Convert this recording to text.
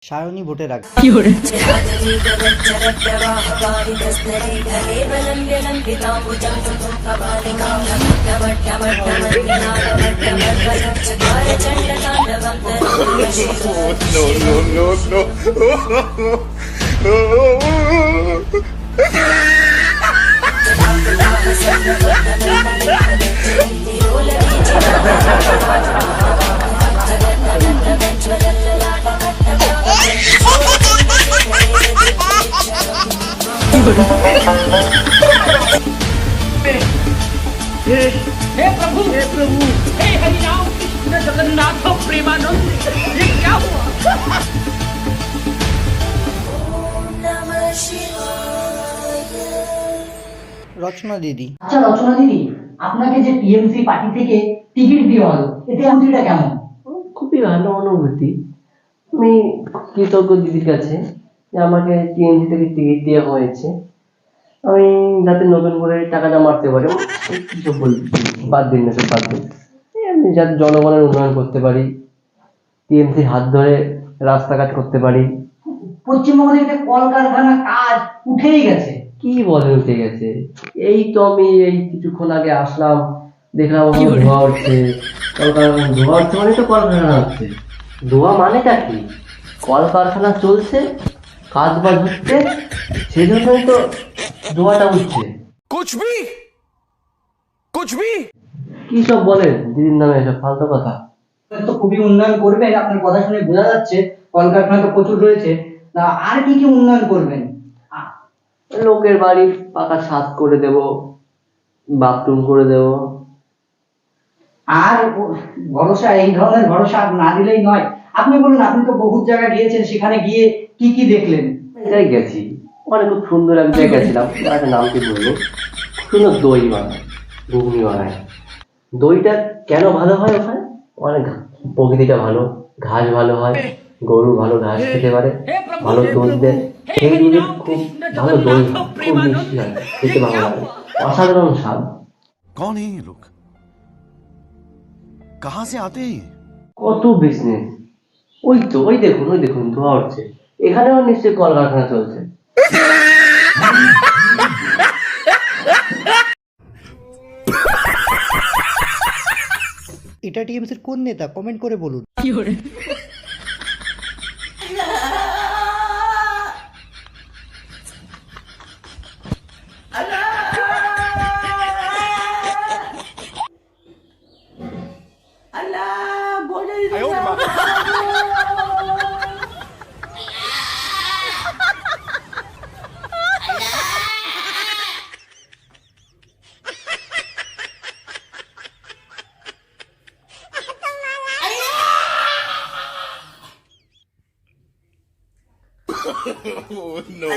সায়নী ভোটের আগে हे प्रभु हे हरिनाम कृष्ण जगन्नाथ प्रेमानंद ये क्या हुआ। রচনা দিদি। আচ্ছা রচনা দিদি, আপনাকে যে টিএমসি পার্টি থেকে টিকিট দেওয়া হলো, এতে অনুভূতিটা কেমন? খুবই ভালো অনুভূতি। আমি কৃতজ্ঞ দিদির কাছে যে আমাকে টিএমসি থেকে টিকিট দেওয়া হয়েছে। আমি যাতে নতুন করে টাকাটা মারতে পারি, কিছু বাদ দিন না, সব বাদ দিন। আমি যাতে জনগণের উন্নয়ন করতে পারি, টিএমসির হাত ধরে রাস্তাঘাট করতে পারি। পশ্চিমবঙ্গ থেকে কলকারখানা কাজ উঠেই গেছে। কি বলে উঠে গেছে? এই তো আমি এই কিছুক্ষণ আগে আসলাম, দেখলাম ধোঁয়া উঠছে। কলকারখানা ধোঁয়া উঠছে মানে তো কলকারখানা হচ্ছে। ধোঁয়া মানেটা কি? কলকারখানা চলছে, কাজ বাজ হচ্ছে, সেজন্যই তো ধোঁয়াটা উঠছে। कुछ भी কি সব বলেন দিদির নামে এসব ফালতু কথা। তো খুবই উন্নয়ন করবেন, আপনার কথা শুনে বোঝা যাচ্ছে। কলকারখানা তো প্রচুর রয়েছে, তা আর কি কি উন্নয়ন করবেন? লোকের বাড়ি পাকা ছাদ করে দেব, বাথরুম করে দেব। আর ভরসা, এই ধরনের ভরসা না দিলেই নয়। আপনি বলুন, আপনি তো বহু জায়গায় গিয়েছেন, সেখানে গিয়ে কি কি দেখলেন? এটাই গেছি, অনেক খুব সুন্দর এক জায়গায় গেছিলাম, একটা নাম কি বলবো, সুন্দর দই বানায়, ঘুগনি বানায়। দইটা কেন ভালো হয় ওখানে? অনেক প্রকৃতিটা ভালো, ঘাস ভালো হয়, গরু ভালো ঘাস খেতে পারে, ভালো দুধ দেয়, সেই দুধে খুব ভালো দই হয়, খুব মিষ্টি হয়, খেতে ভালো লাগে, অসাধারণ স্বাদ। कौन है ये लोग, कहाँ से आते हैं? কত বিজনেস! ওই দেখুন ধোঁয়া উঠছে, এখানেও নিশ্চয়ই কলকারখানা চলছে। এটা টিএমসির কোন নেতা? কমেন্ট করে বলুন। No.